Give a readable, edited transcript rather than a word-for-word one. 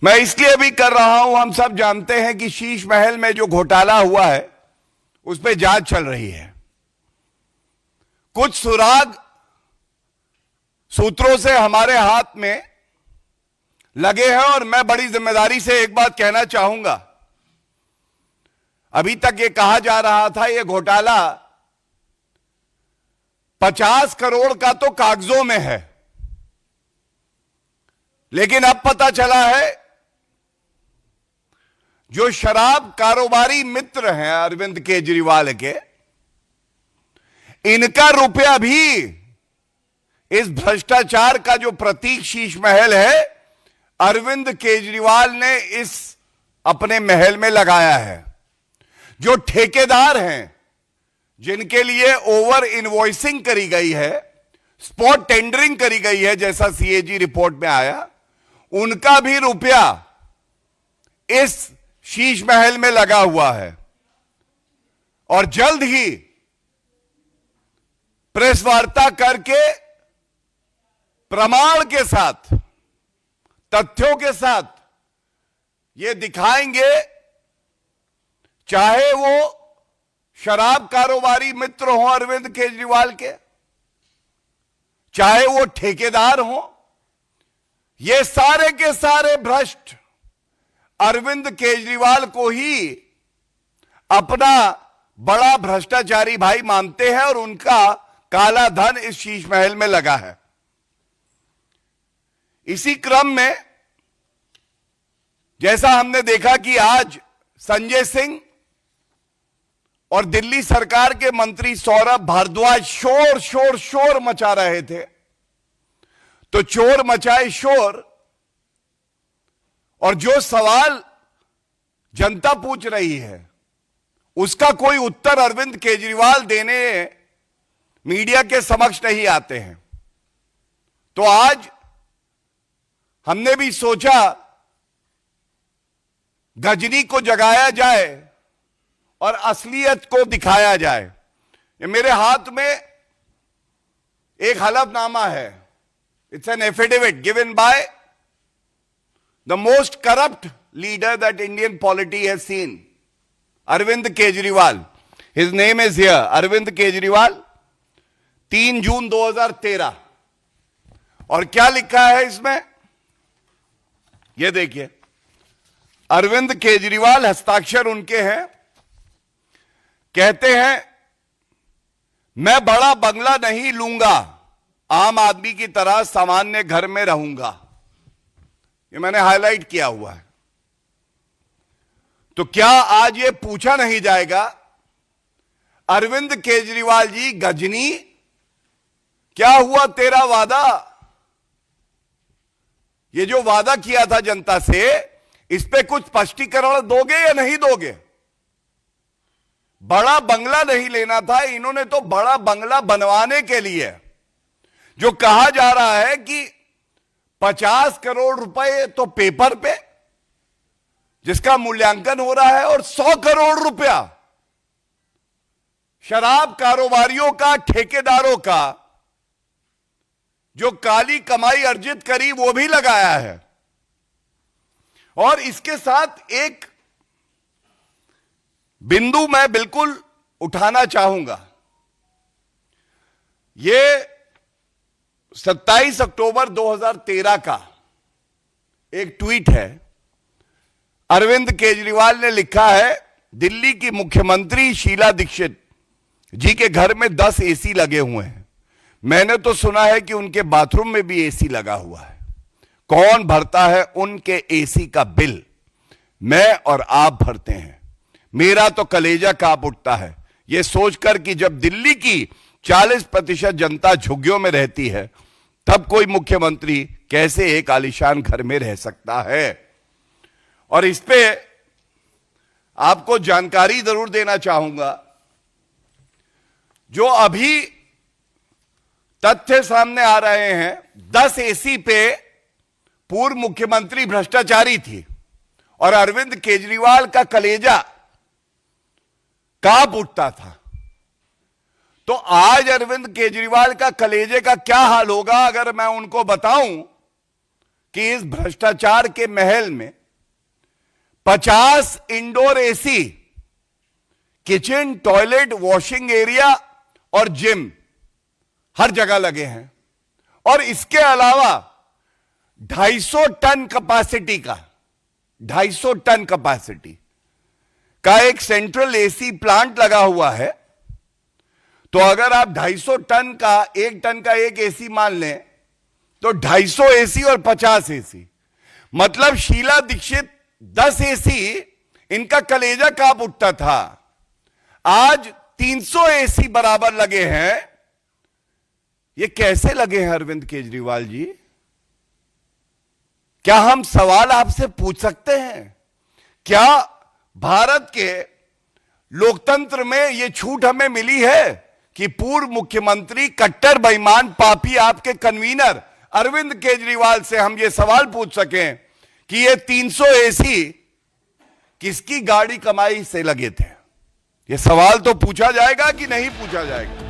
मैं इसलिए भी कर रहा हूं, हम सब जानते हैं कि शीश महल में जो घोटाला हुआ है उस पर जांच चल रही है। कुछ सुराग सूत्रों से हमारे हाथ में लगे हैं और मैं बड़ी जिम्मेदारी से एक बात कहना चाहूंगा। अभी तक ये कहा जा रहा था ये घोटाला 50 करोड़ का तो कागजों में है, लेकिन अब पता चला है जो शराब कारोबारी मित्र हैं अरविंद केजरीवाल के, इनका रुपया भी इस भ्रष्टाचार का जो प्रतीक शीश महल है, अरविंद केजरीवाल ने इस अपने महल में लगाया है। जो ठेकेदार हैं जिनके लिए ओवर इनवॉइसिंग करी गई है, स्पॉट टेंडरिंग करी गई है, जैसा सीएजी रिपोर्ट में आया, उनका भी रुपया इस शीश महल में लगा हुआ है। और जल्द ही प्रेस वार्ता करके प्रमाण के साथ, तथ्यों के साथ ये दिखाएंगे, चाहे वो शराब कारोबारी मित्र हो अरविंद केजरीवाल के, चाहे वो ठेकेदार हो, ये सारे के सारे भ्रष्ट अरविंद केजरीवाल को ही अपना बड़ा भ्रष्टाचारी भाई मानते हैं और उनका काला धन इस शीश महल में लगा है। इसी क्रम में जैसा हमने देखा कि आज संजय सिंह और दिल्ली सरकार के मंत्री सौरभ भारद्वाज शोर मचा रहे थे, तो चोर मचाए शोर, और जो सवाल जनता पूछ रही है उसका कोई उत्तर अरविंद केजरीवाल देने मीडिया के समक्ष नहीं आते हैं। तो आज हमने भी सोचा गजनी को जगाया जाए और असलियत को दिखाया जाए। ये मेरे हाथ में एक हलफनामा है, it's an affidavit given by the most corrupt leader that Indian polity has seen, Arvind Kejriwal. His name is here, Arvind Kejriwal, 3 June 2013। और क्या लिखा है इसमें, ये देखिए, अरविंद केजरीवाल, हस्ताक्षर उनके हैं, कहते हैं मैं बड़ा बंगला नहीं लूंगा, आम आदमी की तरह सामान्य घर में रहूंगा। ये मैंने हाईलाइट किया हुआ है। तो क्या आज ये पूछा नहीं जाएगा, अरविंद केजरीवाल जी गजनी, क्या हुआ तेरा वादा? ये जो वादा किया था जनता से, इस पे कुछ स्पष्टीकरण दोगे या नहीं दोगे? बड़ा बंगला नहीं लेना था, इन्होंने तो बड़ा बंगला बनवाने के लिए, जो कहा जा रहा है कि 50 करोड़ रुपए तो पेपर पे जिसका मूल्यांकन हो रहा है, और 100 करोड़ रुपया शराब कारोबारियों का, ठेकेदारों का, जो काली कमाई अर्जित करी वो भी लगाया है। और इसके साथ एक बिंदु मैं बिल्कुल उठाना चाहूंगा। ये 27 अक्टूबर 2013 का एक ट्वीट है। अरविंद केजरीवाल ने लिखा है, दिल्ली की मुख्यमंत्री शीला दीक्षित जी के घर में 10 एसी लगे हुए हैं। मैंने तो सुना है कि उनके बाथरूम में भी एसी लगा हुआ है। कौन भरता है उनके एसी का बिल? मैं और आप भरते हैं। मेरा तो कलेजा कांप उठता है यह सोचकर कि जब दिल्ली की 40% जनता झुग्गियों में रहती है, तब कोई मुख्यमंत्री कैसे एक आलीशान घर में रह सकता है। और इस पे आपको जानकारी जरूर देना चाहूंगा, जो अभी तथ्य सामने आ रहे हैं, 10 एसी पे पूर्व मुख्यमंत्री भ्रष्टाचारी थी और अरविंद केजरीवाल का कलेजा कांप उठता था। तो आज अरविंद केजरीवाल का कलेजे का क्या हाल होगा अगर मैं उनको बताऊं कि इस भ्रष्टाचार के महल में 50 indoor AC, kitchen, toilet, washing area और जिम हर जगह लगे हैं। और इसके अलावा 250 टन कैपेसिटी का 250 टन कैपेसिटी का एक सेंट्रल एसी प्लांट लगा हुआ है। तो अगर आप 250 टन का 1 टन का एक एसी मान लें तो 250 एसी और 50 एसी, मतलब शीला दीक्षित 10 एसी इनका कलेजा कांप उठता था, आज 300 एसी बराबर लगे हैं। ये कैसे लगे हैं अरविंद केजरीवाल जी? क्या हम सवाल आपसे पूछ सकते हैं? क्या भारत के लोकतंत्र में यह छूट हमें मिली है कि पूर्व मुख्यमंत्री, कट्टर बेईमान, पापी आपके कन्वीनर अरविंद केजरीवाल से हम ये सवाल पूछ सकें कि ये 300 एसी किसकी गाड़ी कमाई से लगे थे? ये सवाल तो पूछा जाएगा कि नहीं पूछा जाएगा?